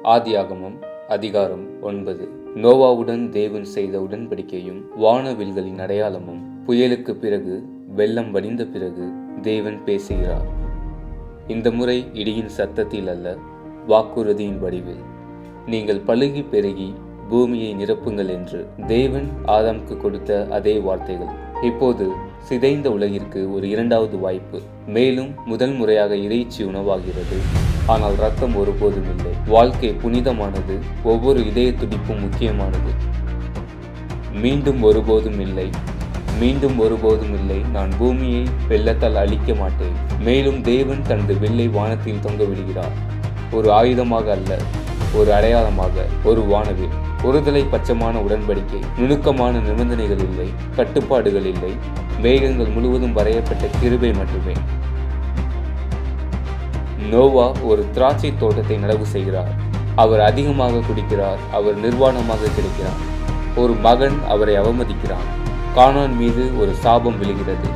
ஆதியாகமம் அதிகாரம் 9. நோவாவுடன் தேவன் செய்த உடன்படிக்கையும் வானவில்களின் அடையாளமும். புயலுக்கு பிறகு, வெள்ளம் வடிந்த பிறகு தேவன் பேசுகிறார். இந்த முறை இடியின் சத்தத்தில் அல்ல, வாக்குறுதியின் வடிவில். நீங்கள் பலுகி பெருகி பூமியை நிரப்புங்கள் என்று தேவன் ஆதாமுக்கு கொடுத்த அதே வார்த்தைகள் இப்போது சிதைந்த உலகிற்கு ஒரு இரண்டாவது வாய்ப்பு. மேலும் முதல் முறையாக இறைச்சி உணவாகிறது, ஆனால் இரத்தம் ஒருபோதும் இல்லை. வாழ்க்கை புனிதமானது, ஒவ்வொரு இதய துடிப்பும் முக்கியமானது. மீண்டும் ஒருபோதும் இல்லை, மீண்டும் ஒருபோதும் இல்லை. நான் பூமியை வெள்ளத்தால் அழிக்க மாட்டேன். மேலும் தேவன் தனது வில்லை வானத்தில் தொங்க விடுகிறார். ஒரு ஆயுதமாக அல்ல, ஒரு அடையாளமாக, ஒரு வானவில். ஒருதலை பட்சமான உடன்படிக்கை, நுணுக்கமான நிபந்தனைகள் இல்லை, கட்டுப்பாடுகள் இல்லை. மேகங்கள் முழுவதும் வரையப்பட்ட கிருபை மட்டுமே. நோவா ஒரு திராட்சை தோட்டத்தை நடவு செய்கிறார். அவர் அதிகமாக குடிக்கிறார், அவர் நிர்வாணமாக கிடைக்கிறார். ஒரு மகன் அவரை அவமதிக்கிறான். கானான் மீது ஒரு சாபம் விழுகிறது.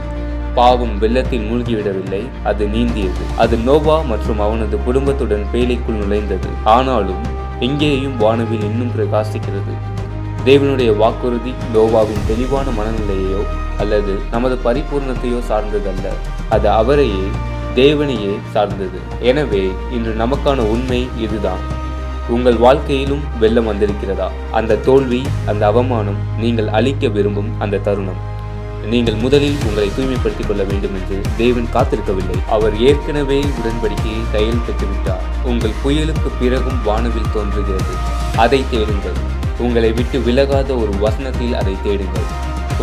பாவம் வெள்ளத்தில் மூழ்கிவிடவில்லை, அது நீந்தியது. அது நோவா மற்றும் அவனது குடும்பத்துடன் பேழைக்குள் நுழைந்தது. ஆனாலும் இங்கேயும் வானவில் இன்னும் பிரகாசிக்கிறது. தேவனுடைய வாக்குறுதி நோவாவின் தெளிவான மனநிலையோ அல்லது நமது பரிபூர்ணத்தையோ சார்ந்ததல்ல, அது அவரையே, தேவனையே சார்ந்தது. எனவே இன்று நமக்கான உண்மை இதுதான். உங்கள் வாழ்க்கையிலும் வெள்ளம் வந்திருக்கிறதா? அந்த தோல்வி, அந்த அவமானம், நீங்கள் அழிக்க விரும்பும் அந்த தருணம். நீங்கள் முதலில் உங்களை தூய்மைப்படுத்திக் கொள்ள வேண்டும் என்று தேவன் காத்திருக்கவில்லை. அவர் ஏற்கனவே உடன்படிக்கையை கையில் பெற்றுவிட்டார். உங்கள் புயலுக்கு பிறகும் வானவில் தோன்றுகிறது. அதை தேடுங்கள். உங்களை விட்டு விலகாத ஒரு வசனத்தில் அதை தேடுங்கள்.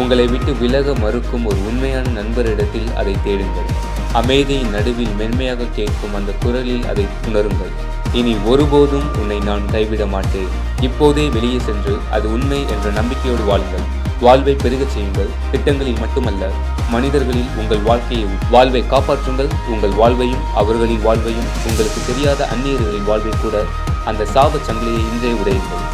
உங்களை விட்டு விலக மறுக்கும் ஒரு உண்மையான நண்பரிடத்தில் அதை தேடுங்கள். அமைதியின் நடுவில் மென்மையாக கேட்கும் அந்த குரலில் அதை உணருங்கள். இனி ஒருபோதும் உன்னை நான் கைவிட மாட்டேன். இப்போதே வெளியே சென்று அது உண்மை என்ற நம்பிக்கையோடு வாழுங்கள். வாழ்வை பெருகச் செய்யுங்கள். திட்டங்களில் மட்டுமல்ல, மனிதர்களில் உங்கள் வாழ்வை காப்பாற்றுங்கள். உங்கள் வாழ்வையும் அவர்களின் வாழ்வையும், உங்களுக்கு தெரியாத அந்நியர்களின் வாழ்வை கூட, அந்த சாபச் சங்கிலியை இன்றே உடையுங்கள்.